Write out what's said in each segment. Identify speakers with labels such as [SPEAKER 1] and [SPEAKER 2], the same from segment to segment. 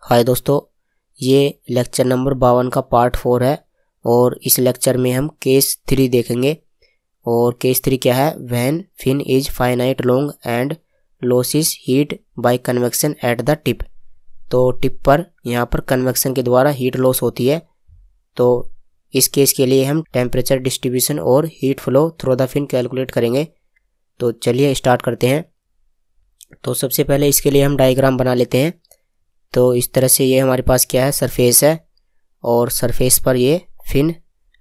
[SPEAKER 1] हाय दोस्तों, ये lecture number 52 का पार्ट 4 है और इस लेक्चर में हम केस 3 देखेंगे। और केस 3 क्या है? When fin is finite long and losses heat by convection at the tip. तो टिप पर यहाँ पर कन्वेक्शन के द्वारा हीट लॉस होती है। तो इस केस के लिए हम टेम्परेचर डिस्ट्रीब्यूशन और heat flow through the fin calculate करेंगे। तो चलिए स्टार्ट करते हैं। तो सबसे पहले इसके लिए हम डायग्राम बना लेते हैं। तो इस तरह से ये हमारे पास क्या है? सरफेस है और सरफेस पर ये फिन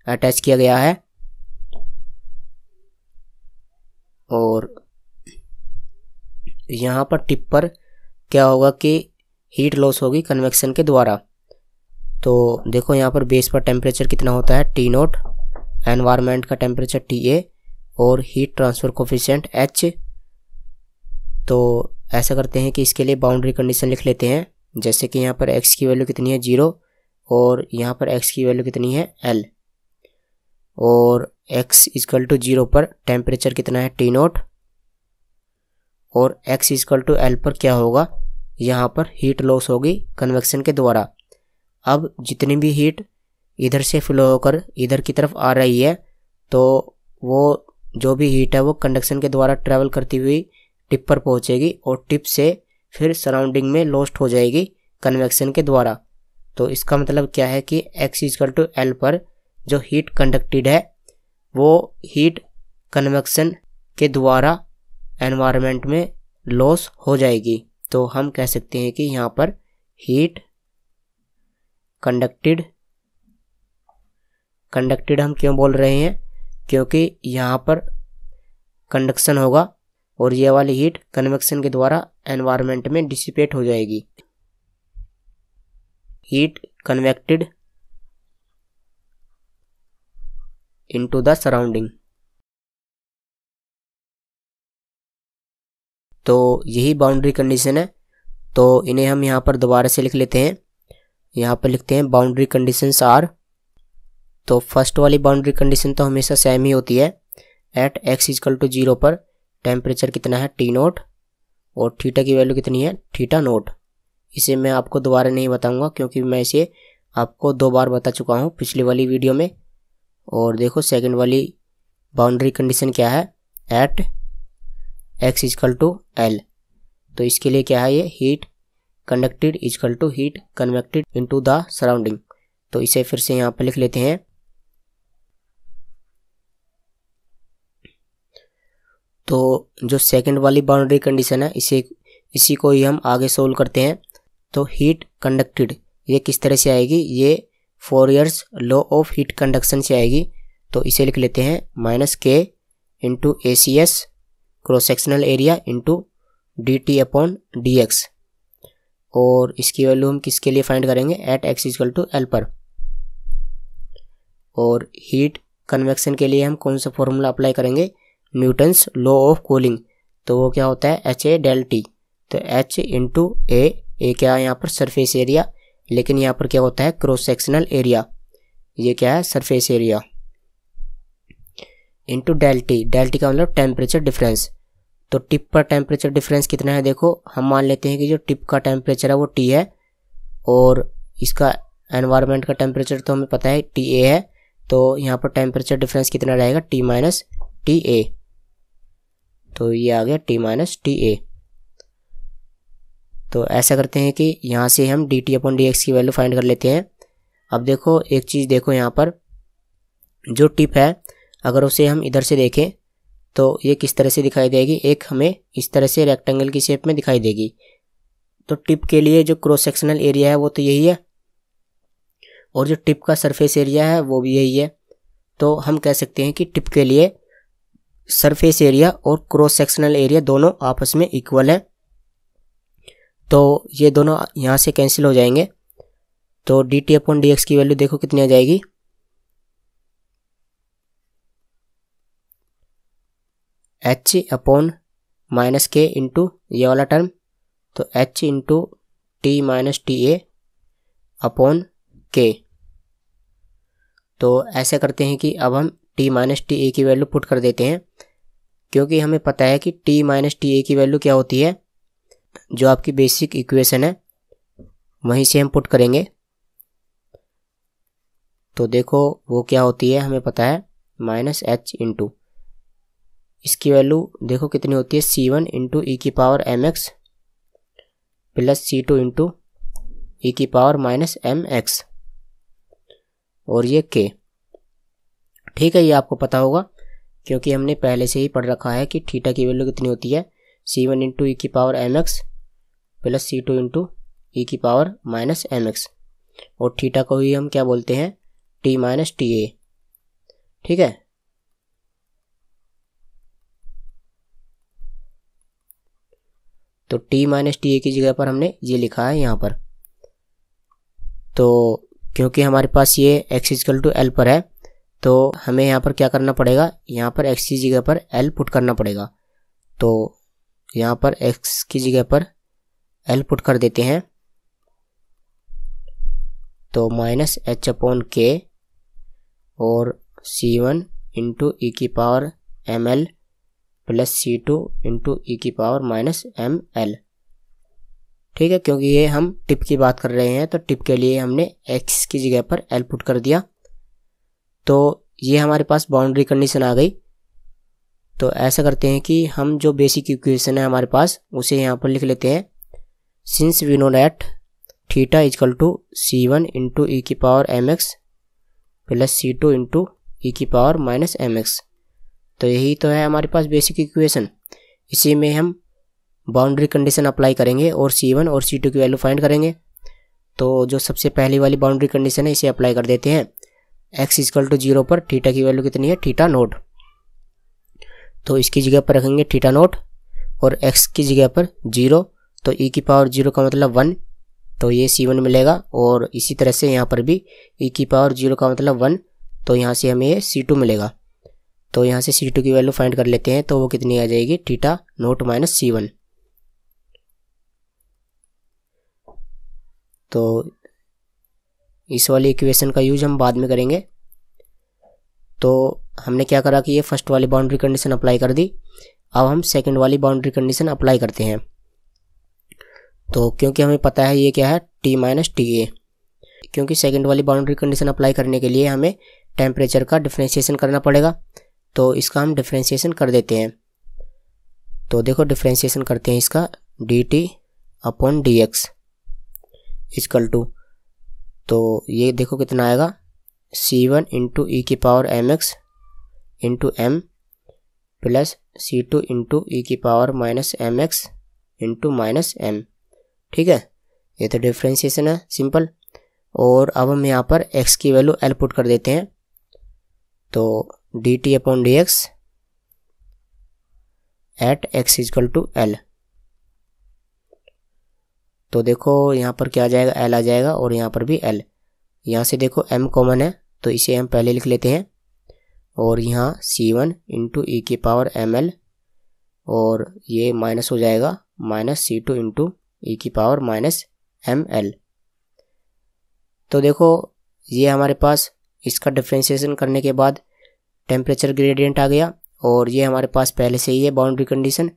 [SPEAKER 1] अटैच किया गया है और यहाँ पर टिप पर क्या होगा कि हीट लॉस होगी कन्वेक्शन के द्वारा। तो देखो यहाँ पर बेस पर टेम्परेचर कितना होता है? T नॉट, एनवायरनमेंट का टेम्परेचर TA और हीट ट्रांसफर कोफिशिएंट H। तो ऐसा करते हैं कि इसके लिए बाउंड्री कंडीशन लिख लेते हैं। जैसे कि यहाँ पर x की वैल्यू कितनी है? 0 और यहाँ पर x की वैल्यू कितनी है? L। और x इक्वल टू 0 पर टेम्परेचर कितना है? T नॉट और x इक्वल टू L पर क्या होगा? यहाँ पर हीट लॉस होगी कन्वेक्शन के द्वारा। अब जितनी भी हीट इधर से फ्लो होकर इधर की तरफ आ रही है तो वो जो भी हीट है वो कंडक्शन के द्वारा ट्रेवल करती हुई टिप पर पहुँचेगी और टिप से फिर सराउंडिंग में लॉस्ट हो जाएगी कन्वेक्शन के द्वारा। तो इसका मतलब क्या है कि x इक्वल टू L पर जो हीट कंडक्टेड है वो हीट कन्वेक्शन के द्वारा एनवायरनमेंट में लॉस हो जाएगी। तो हम कह सकते हैं कि यहाँ पर हीट कंडक्टेड हम क्यों बोल रहे हैं? क्योंकि यहाँ पर कंडक्शन होगा और ये वाली हीट कन्वेक्शन के द्वारा एनवायरनमेंट में डिसिपेट हो जाएगी। Heat convected into the surrounding. तो यही बाउंड्री कंडीशन है। तो इन्हें हम यहाँ पर दोबारा से लिख लेते हैं। यहाँ पर लिखते हैं बाउंड्री कंडीशंस आर। तो फर्स्ट वाली बाउंड्री कंडीशन तो हमेशा सेम ही होती है। एट x इक्वल टू 0 पर टेम्परेचर कितना है? T नॉट और थीटा की वैल्यू कितनी है? Theta naught. इसे मैं आपको दोबारा नहीं बताऊंगा क्योंकि मैं इसे आपको 2 बार बता चुका हूँ पिछली वाली वीडियो में। और देखो सेकंड वाली बाउंड्री कंडीशन क्या है? At x equal to L। तो इसके लिए क्या है? ये heat conducted equal to heat convected into the surrounding. तो इसे फिर से यहाँ पर लिख लेते हैं। तो जो सेकंड वाली बाउंड्री कंडीशन है इसी को ही हम आगे सोल्व करते हैं। तो हीट कंडक्टेड ये किस तरह से आएगी? ये Fourier's law of heat conduction से आएगी। तो इसे लिख लेते हैं -K into ACS cross sectional area into DT/dx। और इसकी वैल्यू हम किसके लिए फाइंड करेंगे? At x equal to L पर। और हीट कन्वेक्शन के लिए हम कौन सा फॉर्मूला अप्लाई करेंगे? Newton's law of cooling. तो वो क्या होता है? HA∆T। तो H इंटू A क्या है यहाँ पर? Surface area. लेकिन यहाँ पर क्या होता है? Cross sectional area. ये क्या है? सरफेस एरिया इंटू ∆T का मतलब टेम्परेचर डिफरेंस। तो टिप पर टेम्परेचर डिफरेंस कितना है? देखो हम मान लेते हैं कि जो टिप का टेम्परेचर है वो T है और इसका एनवायरनमेंट का टेम्परेचर तो हमें पता है TA है। तो यहाँ पर टेम्परेचर डिफरेंस कितना रहेगा? T minus TA। तो ये आ गया T माइनस TA। तो ऐसा करते हैं कि यहाँ से हम DT/dx की वैल्यू फाइंड कर लेते हैं। अब देखो एक चीज़ देखो, यहाँ पर जो टिप है अगर उसे हम इधर से देखें तो ये किस तरह से दिखाई देगी? एक हमें इस तरह से रेक्टेंगल की शेप में दिखाई देगी। तो टिप के लिए जो क्रॉस सेक्शनल एरिया है वो तो यही है और जो टिप का सरफेस एरिया है वो भी यही है। तो हम कह सकते हैं कि टिप के लिए सरफेस एरिया और क्रॉस सेक्शनल एरिया दोनों आपस में इक्वल है। तो ये दोनों यहाँ से कैंसिल हो जाएंगे। तो DT/dx की वैल्यू देखो कितनी आ जाएगी? H/-K इंटू ये वाला टर्म। तो H into T minus TA/K। तो ऐसा करते हैं कि अब हम T माइनस TA की वैल्यू पुट कर देते हैं क्योंकि हमें पता है कि T माइनस TA की वैल्यू क्या होती है? जो आपकी बेसिक इक्वेशन है वहीं से हम पुट करेंगे। तो देखो वो क्या होती है, हमें पता है माइनस एच इंटू, इसकी वैल्यू देखो कितनी होती है, C1 इंटू ई की power mx plus C2 into ई की पावर माइनस mx, और ये k। ठीक है, ये आपको पता होगा क्योंकि हमने पहले से ही पढ़ रखा है कि थीटा की वैल्यू कितनी होती है, C1 इंटू ई की power mx plus C2 into ई की पावर माइनस mx, और थीटा को ही हम क्या बोलते हैं, t माइनस टी ए। ठीक है, तो t माइनस टी ए की जगह पर हमने ये लिखा है यहाँ पर। तो क्योंकि हमारे पास ये x इक्वल टू एल पर है, तो हमें यहाँ पर क्या करना पड़ेगा, यहाँ पर x की जगह पर l पुट करना पड़ेगा। तो यहाँ पर x की जगह पर l पुट कर देते हैं, तो माइनस एच अपॉन के और C1 इंटू ई की power ml plus C2 into ई की पावर माइनस ml। ठीक है, क्योंकि ये हम टिप की बात कर रहे हैं तो टिप के लिए हमने x की जगह पर l पुट कर दिया। तो ये हमारे पास बाउंड्री कंडीशन आ गई। तो ऐसा करते हैं कि हम जो बेसिक इक्वेशन है हमारे पास उसे यहाँ पर लिख लेते हैं। Since we know that theta equal to C1 into ई की power mx plus C2 into ई की पावर माइनस mx, तो यही तो है हमारे पास बेसिक इक्वेशन। इसी में हम बाउंड्री कंडीशन अप्लाई करेंगे और C1 और C2 की वैल्यू फाइंड करेंगे। तो जो सबसे पहली वाली बाउंड्री कंडीशन है इसे अप्लाई कर देते हैं। x इक्वल टू 0 पर थीटा की वैल्यू कितनी है, थीटा नोट, तो इसकी जगह पर रखेंगे थीटा नोट, और x की जगह पर 0, तो e की पावर 0 का मतलब 1, तो ये C1 मिलेगा। और इसी तरह से यहाँ पर भी e की पावर 0 का मतलब 1, तो यहाँ से हमें ये C2 मिलेगा। तो यहाँ से C2 की वैल्यू फाइंड कर लेते हैं, तो वो कितनी आ जाएगी, थीटा नोट माइनस C1। तो इस वाली इक्वेशन का यूज हम बाद में करेंगे। तो हमने क्या करा कि ये फर्स्ट वाली बाउंड्री कंडीशन अप्लाई कर दी। अब हम सेकंड वाली बाउंड्री कंडीशन अप्लाई करते हैं। तो क्योंकि हमें पता है ये क्या है, t माइनस टी ए, क्योंकि सेकंड वाली बाउंड्री कंडीशन अप्लाई करने के लिए हमें टेम्परेचर का डिफरेंशिएशन करना पड़ेगा। तो इसका हम डिफरेंशिएशन कर देते हैं। तो देखो डिफरेंशिएशन करते हैं इसका, dt upon D x is equal to, तो ये देखो कितना आएगा, C1 इंटू ई की power mx into m plus C2 into ई की power minus mx into minus m। ठीक है, ये तो डिफरेंशिएशन है सिंपल। और अब हम यहाँ पर x की वैल्यू l पुट कर देते हैं। तो dt upon D x at x is equal to l, तो देखो यहाँ पर क्या आ जाएगा, l आ जाएगा और यहाँ पर भी l। यहाँ से देखो m कॉमन है तो इसे हम पहले लिख लेते हैं, और यहाँ C1 इंटू ई की पावर ml, और ये माइनस हो जाएगा माइनस C2 इंटू ई की पावर माइनस ml। तो देखो ये हमारे पास इसका डिफरेंशिएशन करने के बाद टेम्परेचर ग्रेडियंट आ गया, और ये हमारे पास पहले से ही है बाउंड्री कंडीशन।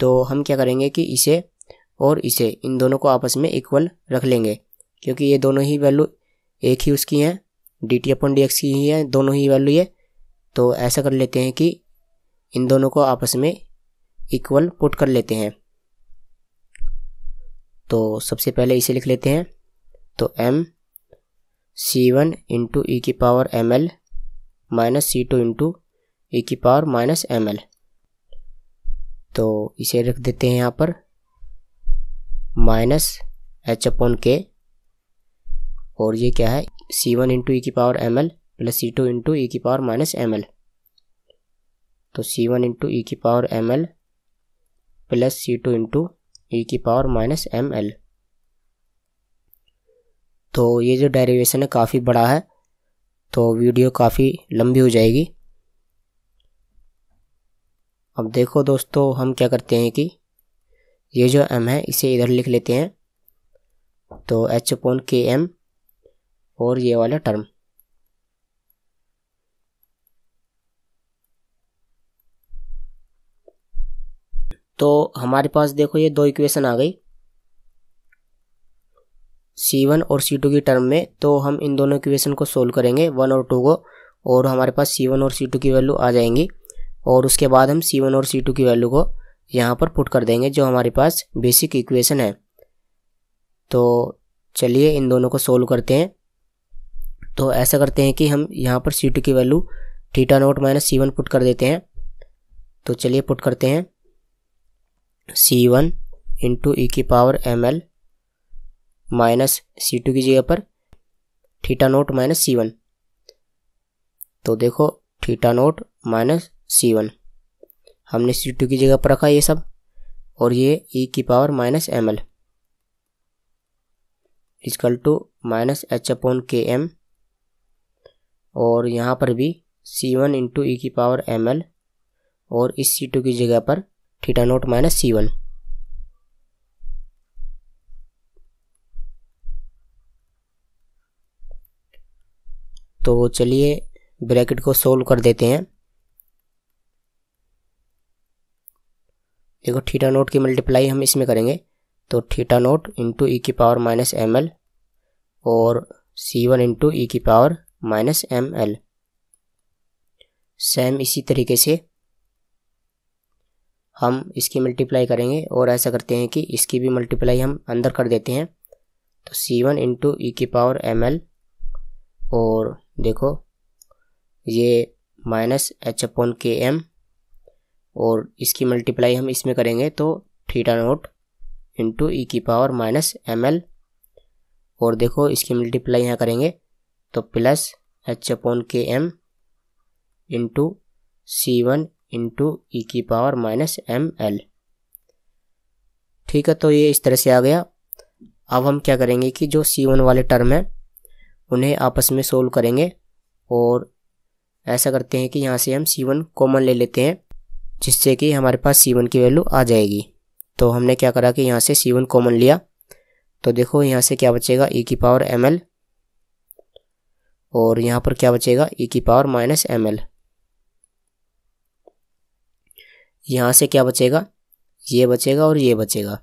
[SPEAKER 1] तो हम क्या करेंगे कि इसे और इसे, इन दोनों को आपस में इक्वल रख लेंगे, क्योंकि ये दोनों ही वैल्यू एक ही उसकी हैं, dt अपॉन डी एक्स की ही है दोनों ही वैल्यू ये। तो ऐसा कर लेते हैं कि इन दोनों को आपस में इक्वल पुट कर लेते हैं। तो सबसे पहले इसे लिख लेते हैं, तो m C1 इंटू ई की power ml minus C2 into ई की पावर माइनस ml, तो इसे रख देते हैं यहाँ पर माइनस h अपॉन के, और ये क्या है, C1 इंटू ई की power ml plus C2 into ई की पावर माइनस ml, तो C1 इंटू ई की power ml plus C2 into ई की पावर माइनस ml। तो ये जो डेरिवेशन है काफ़ी बड़ा है, तो वीडियो काफ़ी लंबी हो जाएगी। अब देखो दोस्तों, हम क्या करते हैं कि ये जो m है इसे इधर लिख लेते हैं, तो h अपॉन के m और ये वाला टर्म। तो हमारे पास देखो ये दो इक्वेशन आ गई। C1 और C2 की टर्म में, तो हम इन दोनों इक्वेशन को सोल्व करेंगे 1 और 2 को, और हमारे पास C1 और C2 की वैल्यू आ जाएंगी। और उसके बाद हम C1 और C2 की वैल्यू को यहाँ पर पुट कर देंगे जो हमारे पास बेसिक इक्वेशन है। तो चलिए इन दोनों को सोल्व करते हैं। तो ऐसा करते हैं कि हम यहाँ पर C2 की value theta naught minus C1 put कर देते हैं। तो चलिए पुट करते हैं C1 इंटू ई की पावर ml माइनस C2 की जगह पर थीटा नोट माइनस C1। तो देखो थीटा नोट माइनस C1 हमने C2 की जगह पर रखा ये सब, और ये ई की power minus ml equal to minus h/km, और यहाँ पर भी C1 इंटू ई की पावर ml और इस C2 की जगह पर थीटा नोट माइनस C1। तो चलिए ब्रैकेट को सोल्व कर देते हैं। देखो थीटा नोट की मल्टीप्लाई हम इसमें करेंगे, तो थीटा नोट इंटू ई की पावर माइनस ml और C1 इंटू ई की पावर माइनस ml। सेम इसी तरीके से हम इसकी मल्टीप्लाई करेंगे, और ऐसा करते हैं कि इसकी भी मल्टीप्लाई हम अंदर कर देते हैं। तो C1 इंटू ई की पावर ml, और देखो ये माइनस h/km, और इसकी मल्टीप्लाई हम इसमें करेंगे तो थीटा नोट इंटू ई की पावर माइनस ml, और देखो इसकी मल्टीप्लाई यहाँ करेंगे तो plus h/km into C1 into ई की पावर माइनस ml। ठीक है, तो ये इस तरह से आ गया। अब हम क्या करेंगे कि जो C1 वाले टर्म है उन्हें आपस में सोल्व करेंगे, और ऐसा करते हैं कि यहाँ से हम C1 कॉमन ले लेते हैं, जिससे कि हमारे पास C1 की वैल्यू आ जाएगी। तो हमने क्या करा कि यहाँ से C1 कॉमन लिया, तो देखो यहाँ से क्या बचेगा ई की पावर ml, और यहाँ पर क्या बचेगा ई की पावर माइनस ml। यहाँ से क्या बचेगा, ये बचेगा और ये बचेगा,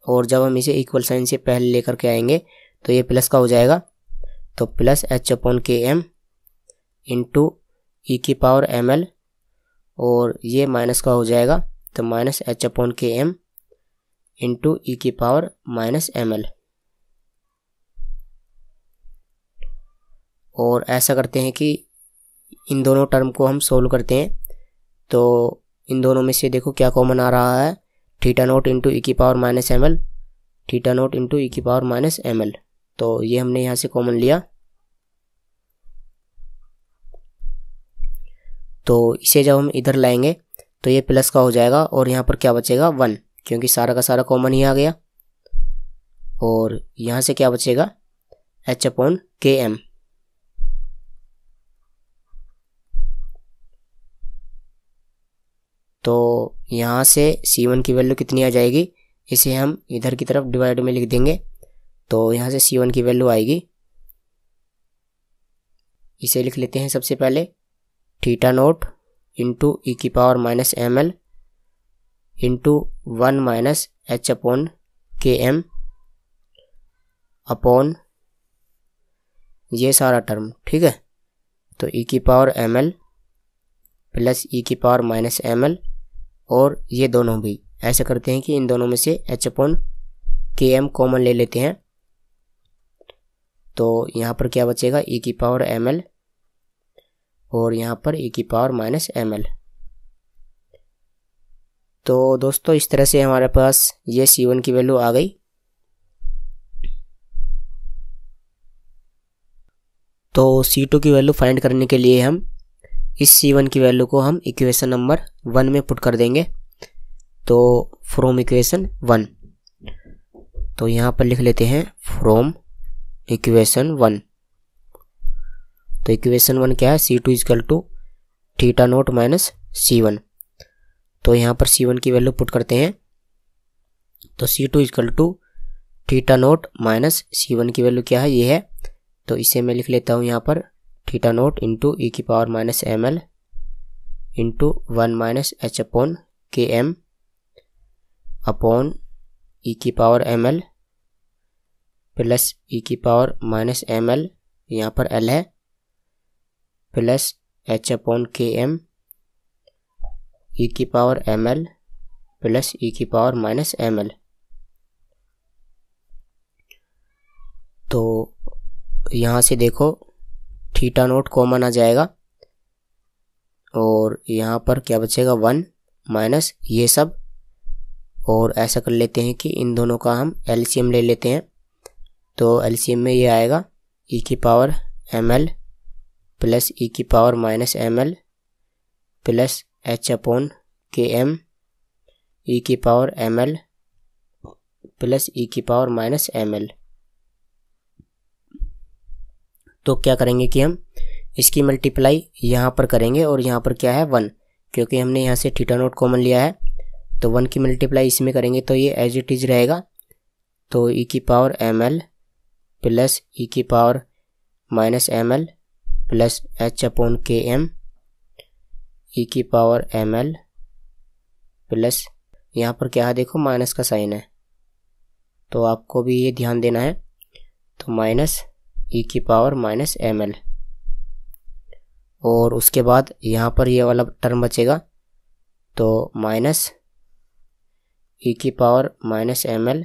[SPEAKER 1] और जब हम इसे इक्वल साइन से पहले लेकर के आएंगे तो ये प्लस का हो जाएगा, तो प्लस h/km इंटू ई की पावर ml, और ये माइनस का हो जाएगा तो माइनस h/km इंटू ई की पावर माइनस ml। और ऐसा करते हैं कि इन दोनों टर्म को हम सोल्व करते हैं। तो इन दोनों में से देखो क्या कॉमन आ रहा है, थीटा नोट इंटू ई की power minus ml, theta naught into ई की पावर माइनस ml। तो ये हमने यहाँ से कॉमन लिया, तो इसे जब हम इधर लाएंगे तो ये प्लस का हो जाएगा, और यहाँ पर क्या बचेगा 1, क्योंकि सारा का सारा कॉमन ही आ गया। और यहाँ से क्या बचेगा h/km। तो यहाँ से C1 की वैल्यू कितनी आ जाएगी, इसे हम इधर की तरफ डिवाइड में लिख देंगे। तो यहाँ से C1 की वैल्यू आएगी, इसे लिख लेते हैं सबसे पहले, थीटा नोट इंटू ई की power minus ml into 1 minus h/km upon ये सारा टर्म। ठीक है, तो ई की पावर ml प्लस ई की पावर माइनस ml, और ये दोनों भी ऐसे करते हैं कि इन दोनों में से h/km कॉमन ले लेते हैं। तो यहाँ पर क्या बचेगा ई की पावर ml, और यहाँ पर ई की पावर माइनस ml। तो दोस्तों इस तरह से हमारे पास ये C1 की वैल्यू आ गई। तो C2 की वैल्यू फाइंड करने के लिए हम इस C1 की वैल्यू को हम इक्वेशन नंबर 1 में पुट कर देंगे। तो फ्रॉम इक्वेशन 1, तो यहाँ पर लिख लेते हैं फ्रॉम इक्वेशन 1। तो इक्वेशन 1 क्या है, C2 equal to theta naught minus C1। तो यहाँ पर C1 की वैल्यू पुट करते हैं, तो C2 equal to theta naught minus C1 की वैल्यू क्या है, ये है। तो इसे मैं लिख लेता हूँ यहाँ पर थीटा नोट इंटू ई की power minus ml into 1 minus h/km upon e की पावर ml प्लस ई की पावर माइनस एम एल, यहाँ पर एल है, प्लस एच अपॉन के एम ई की power M L plus E की पावर माइनस एम एल। तो यहाँ से देखो थीटा नोट कॉमन आ जाएगा और यहाँ पर क्या बचेगा 1 माइनस ये सब। और ऐसा कर लेते हैं कि इन दोनों का हम एलसीएम ले लेते हैं। तो एलसीएम में ये आएगा ई की power M L plus E की power minus M L plus H upon के एम ई की power M L plus E की पावर माइनस एम एल। तो क्या करेंगे कि हम इसकी मल्टीप्लाई यहाँ पर करेंगे और यहाँ पर क्या है 1, क्योंकि हमने यहाँ से थीटा नोट कॉमन लिया है। तो 1 की मल्टीप्लाई इसमें करेंगे तो ये एज इट इज रहेगा। तो ई की power M L plus E की power minus M L plus H upon के एम ई की पावर एम एल प्लस यहाँ पर क्या है देखो माइनस का साइन है, तो आपको भी ये ध्यान देना है। तो माइनस ई की पावर माइनस एम एल और उसके बाद यहाँ पर ये वाला टर्म बचेगा। तो माइनस ई की power minus M L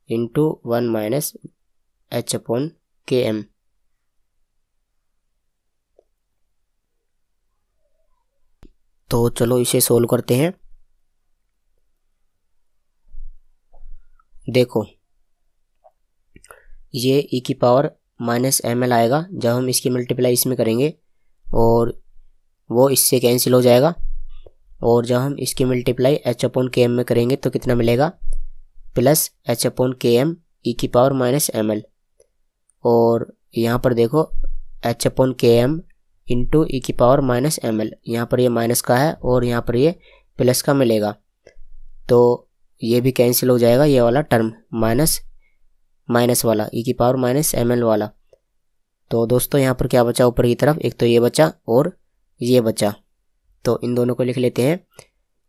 [SPEAKER 1] into 1 minus H upon के एम। तो चलो इसे सोल्व करते हैं। देखो ये ई की पावर माइनस एम एल आएगा जब हम इसकी मल्टीप्लाई इसमें करेंगे और वो इससे कैंसिल हो जाएगा। और जब हम इसकी मल्टीप्लाई एच अपॉन के एम में करेंगे तो कितना मिलेगा प्लस एच अपॉन के एम ई की पावर माइनस एम एल। और यहाँ पर देखो एच अपॉन के एम इंटू ई की पावर माइनस एम एल, यहाँ पर ये माइनस का है और यहाँ पर ये प्लस का मिलेगा। तो ये भी कैंसिल हो जाएगा, ये वाला टर्म माइनस वाला ई की पावर माइनस एम एल वाला। तो दोस्तों यहाँ पर क्या बचा ऊपर की तरफ, एक तो ये बचा और ये बचा। तो इन दोनों को लिख लेते हैं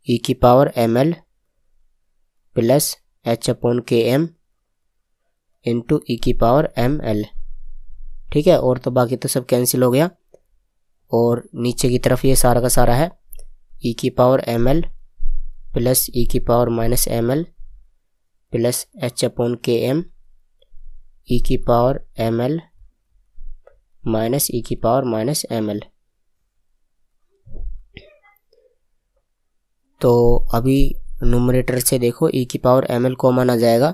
[SPEAKER 1] ई की power M L plus H upon के एम इंटू ई की पावर एम एल। ठीक है, और तो बाकी तो सब कैंसिल हो गया। और नीचे की तरफ ये सारा का सारा है ई की power M L plus E की power minus M L plus H upon के एम ई की power M L minus E की पावर माइनस एम एल। तो अभी न्यूमरेटर से देखो ई की पावर एम एल कॉमन आ जाएगा,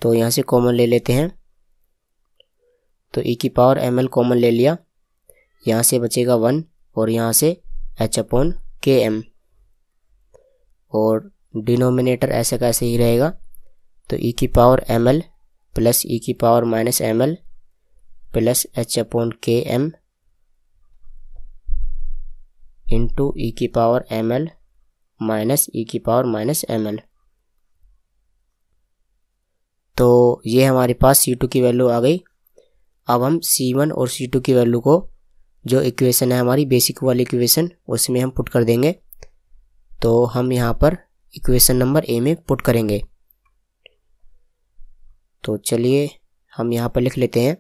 [SPEAKER 1] तो यहाँ से कॉमन ले लेते हैं। तो ई की पावर एम एल कॉमन ले लिया, यहाँ से बचेगा 1 और यहाँ से एच अपॉन के एम और डिनोमिनेटर ऐसे का ऐसे ही रहेगा। तो ई की power M L plus E की power minus M L plus H upon के एम इंटू ई की power M L minus E की पावर माइनस एम एल। तो ये हमारे पास C2 की वैल्यू आ गई। अब हम C1 और C2 की वैल्यू को जो इक्वेशन है हमारी बेसिक वाली इक्वेशन उसमें हम पुट कर देंगे। तो हम यहाँ पर इक्वेशन नंबर ए में पुट करेंगे। तो चलिए हम यहाँ पर लिख लेते हैं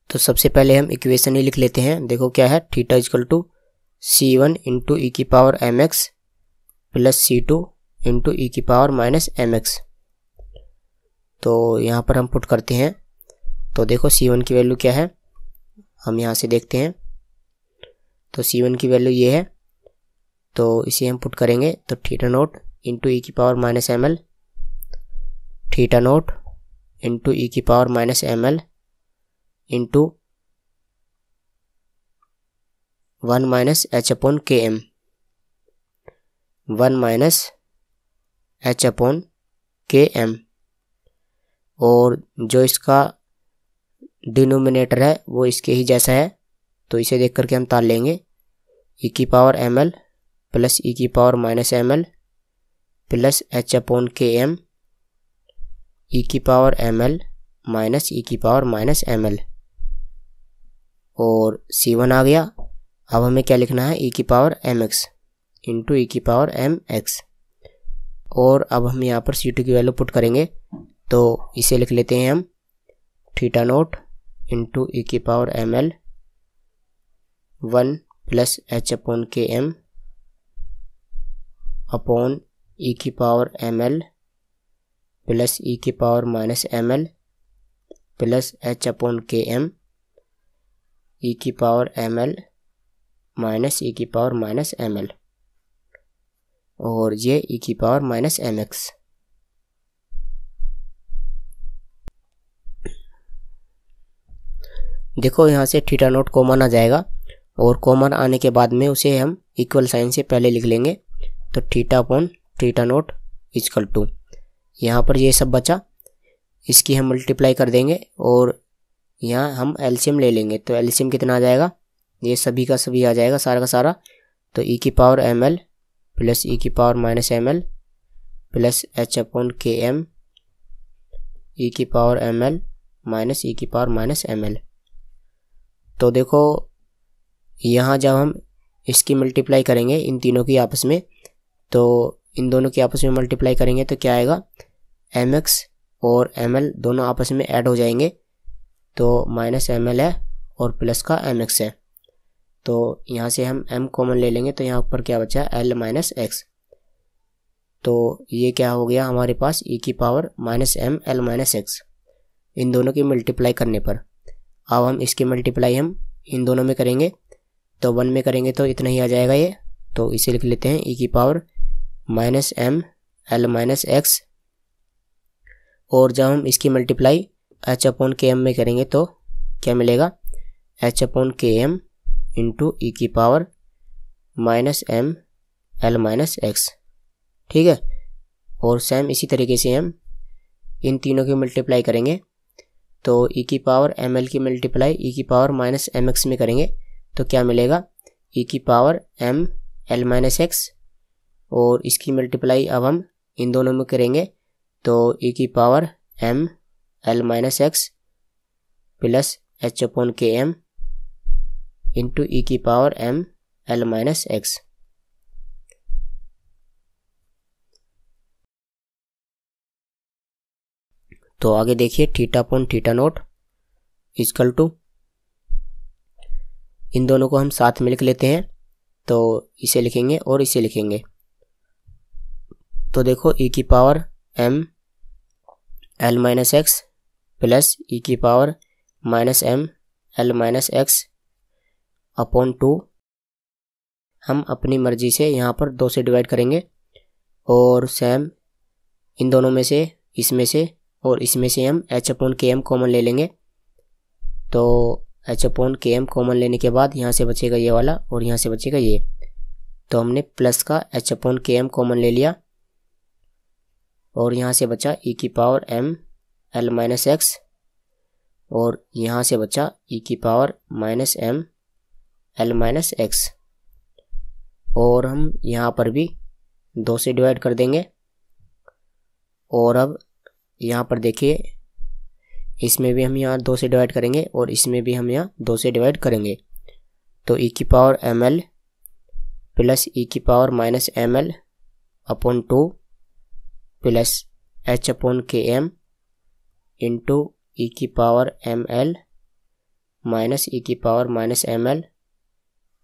[SPEAKER 1] तो सबसे पहले हम इक्वेशन ही लिख लेते हैं। देखो क्या है, theta equal to C1 into ई की power m x plus C2 into ई की पावर माइनस एम एक्स। तो यहाँ पर हम पुट करते हैं। तो देखो C1 की वैल्यू क्या है, हम यहाँ से देखते हैं। तो C1 की वैल्यू ये है, तो इसे हम पुट करेंगे। तो थीटा नोट इंटू ई की power minus M l, theta naught into ई की power minus M L into 1 minus H upon के एम, 1 माइनस एच अपॉन के एम। और जो इसका डिनोमिनेटर है वो इसके ही जैसा है, तो इसे देख करके हम ताल लेंगे। ई की power M L plus E की power minus M L plus H upon के एम ई की power M L minus E की पावर माइनस एम एल। और C1 आ गया। अब हमें क्या लिखना है, e की पावर mx इंटू e की पावर mx। और अब हम यहाँ पर C2 की वैल्यू पुट करेंगे, तो इसे लिख लेते हैं हम थीटा नोट इंटू e की power ml 1 plus h upon k m upon e की पावर ml प्लस e की power minus ml plus h upon k m e की पावर ml माइनस e की पावर माइनस ml, और ये e की power minus mx। देखो यहाँ से थीटा नोट कॉमन आ जाएगा, और कॉमन आने के बाद में उसे हम इक्वल साइन से पहले लिख लेंगे। तो theta upon theta naught equal to, यहाँ पर ये सब बचा, इसकी हम मल्टीप्लाई कर देंगे और यहाँ हम एलसीएम ले लेंगे। तो एलसीएम कितना आ जाएगा, ये सभी का सभी आ जाएगा, सारा का सारा। तो e की पावर ml प्लस e की power minus ml plus h upon k m e की पावर ml माइनस e की पावर माइनस ml। तो देखो यहाँ जब हम इसकी मल्टीप्लाई करेंगे इन तीनों की आपस में, तो इन दोनों की आपस में मल्टीप्लाई करेंगे तो क्या आएगा, mx और ml दोनों आपस में ऐड हो जाएंगे, तो माइनस ml है और प्लस का mx है। तो यहाँ से हम m कॉमन ले लेंगे, तो यहाँ पर क्या बचा, l माइनस x। तो ये क्या हो गया हमारे पास, e की power minus m l minus x, इन दोनों की मल्टीप्लाई करने पर। अब हम इसकी मल्टीप्लाई हम इन दोनों में करेंगे, तो 1 में करेंगे तो इतना ही आ जाएगा ये। तो इसे लिख लेते हैं e की power minus m l minus x, और जब हम इसकी multiply h upon k m में करेंगे तो क्या मिलेगा, h upon k m into e की power minus m l minus x। ठीक है, और सेम इसी तरीके से हम इन तीनों की मल्टीप्लाई करेंगे, तो e की पावर ml की मल्टीप्लाई e की पावर माइनस mx में करेंगे तो क्या मिलेगा, e की power m l minus x, और इसकी मल्टीप्लाई अब हम इन दोनों में करेंगे तो e की power m l minus x plus h upon k m into e की power m l minus x। तो आगे देखिए, theta upon theta naught equal to, इन दोनों को हम साथ में लिख लेते हैं, तो इसे लिखेंगे और इसे लिखेंगे। तो देखो e की power m l minus x plus e की power minus m l minus x upon 2, हम अपनी मर्जी से यहाँ पर 2 से डिवाइड करेंगे, और सेम इन दोनों में से, इसमें से और इसमें से हम h upon k m common ले लेंगे। तो h upon k m common लेने के बाद यहाँ से बचेगा ये वाला और यहाँ से बचेगा ये, तो हमने प्लस का h upon k m common ले लिया, और यहाँ से बचा e की power m l minus x, और यहाँ से बचा e की power minus m l minus x, और हम यहाँ पर भी 2 से डिवाइड कर देंगे। और अब यहाँ पर देखिए, इसमें भी हम यहाँ 2 से डिवाइड करेंगे और इसमें भी हम यहाँ 2 से डिवाइड करेंगे। तो e की पावर ml प्लस e की power minus ml upon 2 plus h upon k m into e की पावर ml माइनस e की पावर माइनस ml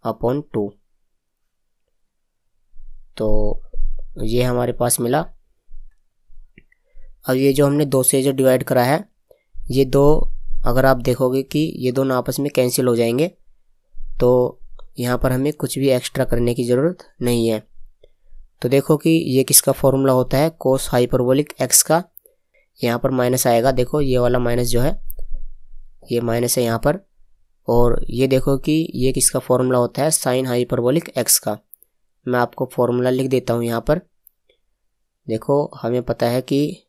[SPEAKER 1] अपॉन 2। तो ये हमारे पास मिला। अब ये जो हमने 2 से जो डिवाइड करा है, ये 2 अगर आप देखोगे कि ये दोनों आपस में कैंसिल हो जाएंगे, तो यहाँ पर हमें कुछ भी एक्स्ट्रा करने की ज़रूरत नहीं है। तो देखो कि ये किसका फॉर्मूला होता है, कोस हाइपरबोलिक x का। यहाँ पर माइनस आएगा, देखो ये वाला माइनस जो है ये माइनस है यहाँ पर, और ये देखो कि ये किसका फॉर्मूला होता है, साइन हाइपरबोलिक x का। मैं आपको फॉर्मूला लिख देता हूँ यहाँ पर। देखो हमें पता है कि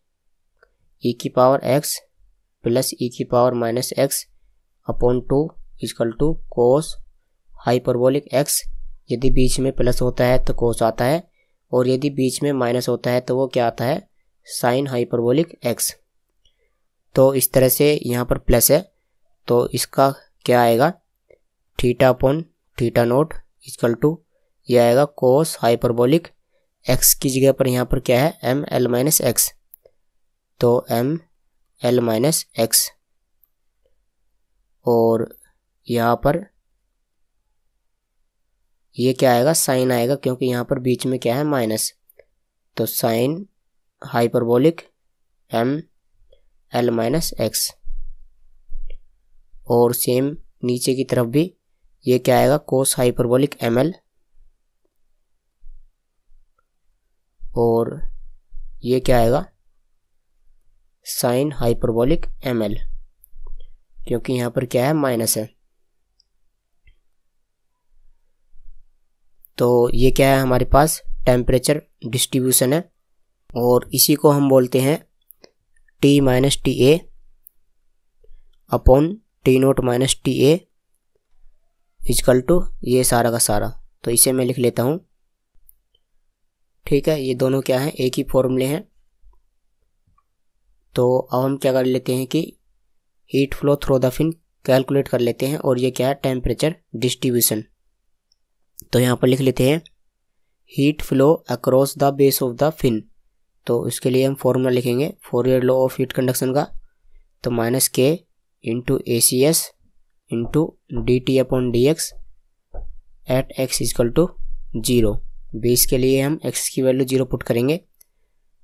[SPEAKER 1] e की पावर x प्लस e की power minus x upon 2 equal to cos hyperbolic x। यदि बीच में प्लस होता है तो कोस आता है, और यदि बीच में माइनस होता है तो वो क्या आता है, साइन हाइपरबोलिक x। तो इस तरह से यहाँ पर प्लस है, तो इसका क्या आएगा, theta upon theta naught equal to ये आएगा कोस हाइपरबोलिक एक्स की जगह पर यहाँ पर क्या है एम एल माइनस एक्स, तो एम एल माइनस एक्स, और यहाँ पर ये क्या आएगा साइन आएगा क्योंकि यहाँ पर बीच में क्या है माइनस, तो sine hyperbolic M L minus x, और सेम नीचे की तरफ भी ये क्या आएगा कोस हाइपरबोलिक एम एल, और ये क्या आएगा साइन हाइपरबोलिक एम एल, क्योंकि यहाँ पर क्या है माइनस है। तो ये क्या है हमारे पास टेम्परेचर डिस्ट्रीब्यूशन है, और इसी को हम बोलते हैं T minus T A upon T naught minus T A equal to ये सारा का सारा। तो इसे मैं लिख लेता हूँ, ठीक है। ये दोनों क्या है एक ही फॉर्मूले हैं। तो अब हम क्या कर लेते हैं कि heat flow through the fin calculate कर लेते हैं, और ये क्या है टेम्परेचर डिस्ट्रीब्यूशन। तो यहाँ पर लिख लेते हैं heat flow across the base of the fin. तो उसके लिए हम फॉर्मूला लिखेंगे Fourier law of heat conduction का, तो minus k into A C S into d T upon D x at x is equal to 0। Base के लिए हम एक्स की वैल्यू 0 पुट करेंगे।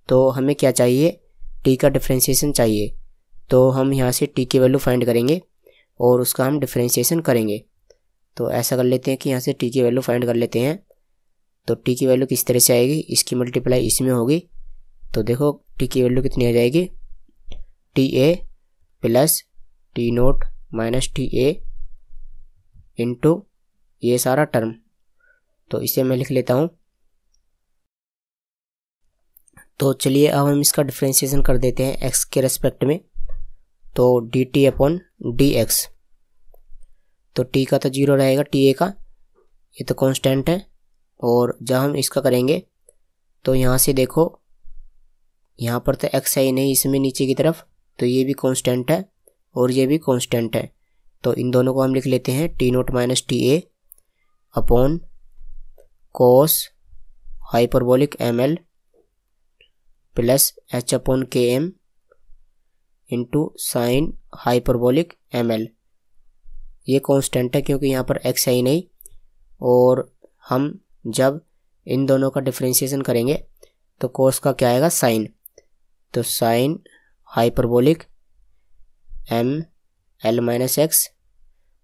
[SPEAKER 1] तो हमें क्या चाहिए टी का डिफ्रेंशिएशन चाहिए, तो हम यहाँ से टी की वैल्यू फाइंड करेंगे और उसका हम डिफ्रेंशिएशन करेंगे। तो ऐसा कर लेते हैं कि यहाँ से टी की वैल्यू फाइंड कर लेते हैं। तो टी की वैल्यू किस तरह से आएगी, इसकी मल्टीप्लाई इसमें होगी। तो देखो टी की वैल्यू कितनी आ जाएगी, T A plus T naught minus T A into ये सारा टर्म। तो इसे मैं लिख लेता हूँ। तो चलिए अब हम इसका डिफ्रेंशिएशन कर देते हैं एक्स के रेस्पेक्ट में। तो d T upon D x, तो टी का तो 0 रहेगा, टी ए का ये तो कांस्टेंट है। और जब हम इसका करेंगे तो यहाँ से देखो यहाँ पर तो एक्स है ही नहीं इसमें नीचे की तरफ, तो ये भी कांस्टेंट है और ये भी कांस्टेंट है। तो इन दोनों को हम लिख लेते हैं t naught minus T A upon cos hyperbolic M L plus H upon के M into sine hyperbolic M l. ये कांस्टेंट है क्योंकि यहाँ पर एक्स है ही नहीं, और हम जब इन दोनों का डिफरेंशिएशन करेंगे तो कोस का क्या आएगा साइन, तो sine hyperbolic M L minus x,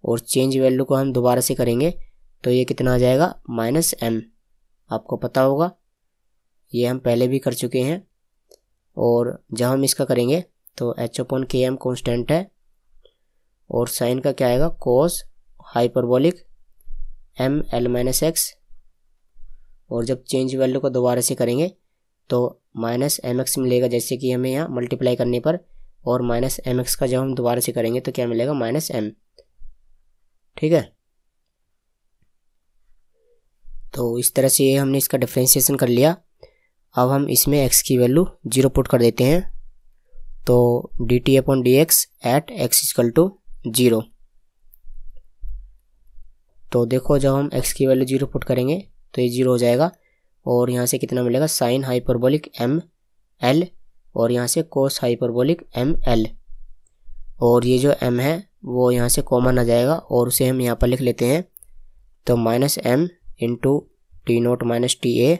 [SPEAKER 1] और चेंज वैल्यू को हम दोबारा से करेंगे तो ये कितना आ जाएगा माइनस एम। आपको पता होगा ये हम पहले भी कर चुके हैं। और जब हम इसका करेंगे तो एच अपॉन के एम कॉन्स्टेंट है, और साइन का क्या आएगा cos hyperbolic M L minus x, और जब चेंज वैल्यू को दोबारा से करेंगे तो माइनस एम एक्स मिलेगा, जैसे कि हमें यहाँ मल्टीप्लाई करने पर, और माइनस एम एक्स का जब हम दोबारा से करेंगे तो क्या मिलेगा माइनस एम। ठीक है, तो इस तरह से हमने इसका डिफरेंशिएशन कर लिया। अब हम इसमें x की वैल्यू 0 पुट कर देते हैं। तो d T upon D x at x equal to 0। तो देखो जब हम x की वैल्यू 0 पुट करेंगे तो ये 0 हो जाएगा, और यहाँ से कितना मिलेगा साइन हाइपरबोलिक एम एल, और यहाँ से कोस हाइपरबोलिक एम एल, और ये जो m है वो यहाँ से कॉमन आ जाएगा और उसे हम यहाँ पर लिख लेते हैं। तो minus m into t naught minus T a,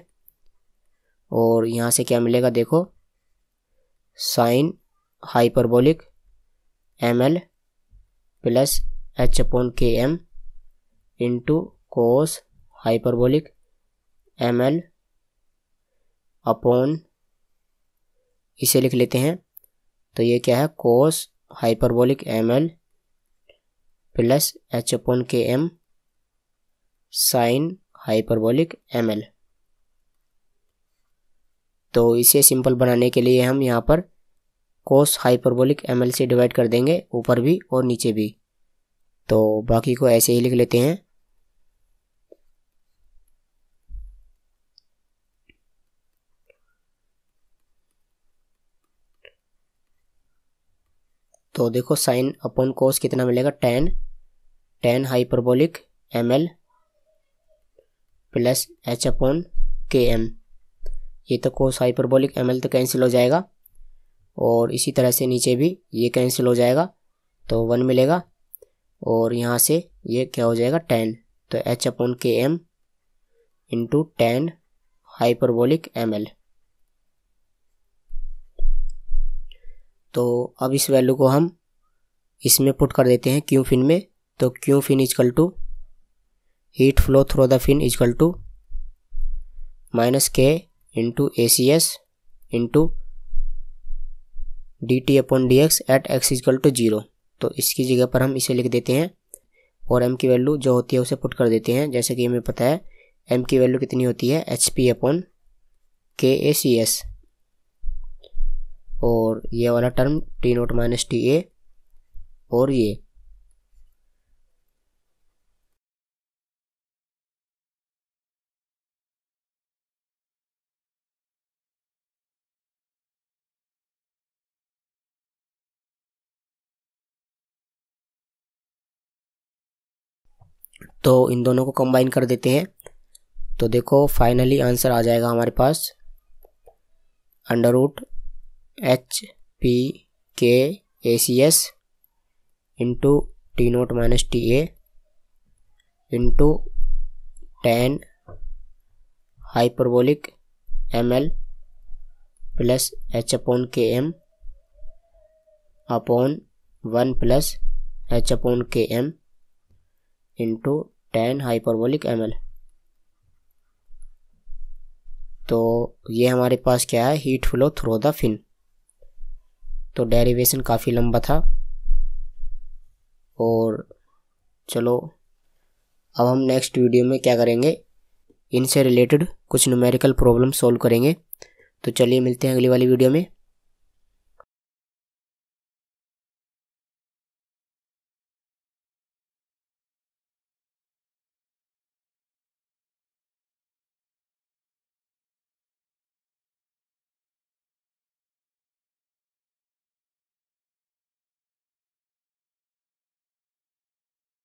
[SPEAKER 1] और यहाँ से क्या मिलेगा देखो sine hyperbolic M L plus H upon के M into cos hyperbolic M l upon, इसे लिख लेते हैं। तो ये क्या है cos hyperbolic M L plus H upon के m sine hyperbolic M l. तो इसे सिंपल बनाने के लिए हम यहाँ पर कोस हाइपरबोलिक एम एल से डिवाइड कर देंगे, ऊपर भी और नीचे भी। तो बाकी को ऐसे ही लिख लेते हैं। तो देखो साइन अपॉन कोस कितना मिलेगा ten 10 hyperbolic ml plus h/km। ये तो कोस हाइपरबोलिक ml तो कैंसिल हो जाएगा, और इसी तरह से नीचे भी ये कैंसिल हो जाएगा तो 1 मिलेगा, और यहाँ से ये क्या हो जाएगा 10, तो h/km इंटू 10 हाइपरबोलिक ml। तो अब इस वैल्यू को हम इसमें पुट कर देते हैं क्यू फिन में। तो q fin is equal to heat flow through the fin is equal to -k into ACS into dt/dx at x is equal to 0। तो इसकी जगह पर हम इसे लिख देते हैं और m की वैल्यू जो होती है उसे पुट कर देते हैं। जैसे कि हमें पता है m की वैल्यू कितनी होती है HP/kACS, और ये वाला टर्म T0 - TA, और ये तो इन दोनों को कंबाइन कर देते हैं। तो देखो फाइनली आंसर आ जाएगा हमारे पास √HP/kACS into T0 - TA into 10 hyperbolic ml plus h/km upon 1 plus h/km into 10 hyperbolic ml। तो ये हमारे पास क्या है, heat flow through the fin. तो डेरिवेशन काफ़ी लंबा था, और चलो अब हम नेक्स्ट वीडियो में क्या करेंगे, इनसे रिलेटेड कुछ न्यूमेरिकल प्रॉब्लम सॉल्व करेंगे। तो चलिए मिलते हैं अगली वाली वीडियो में।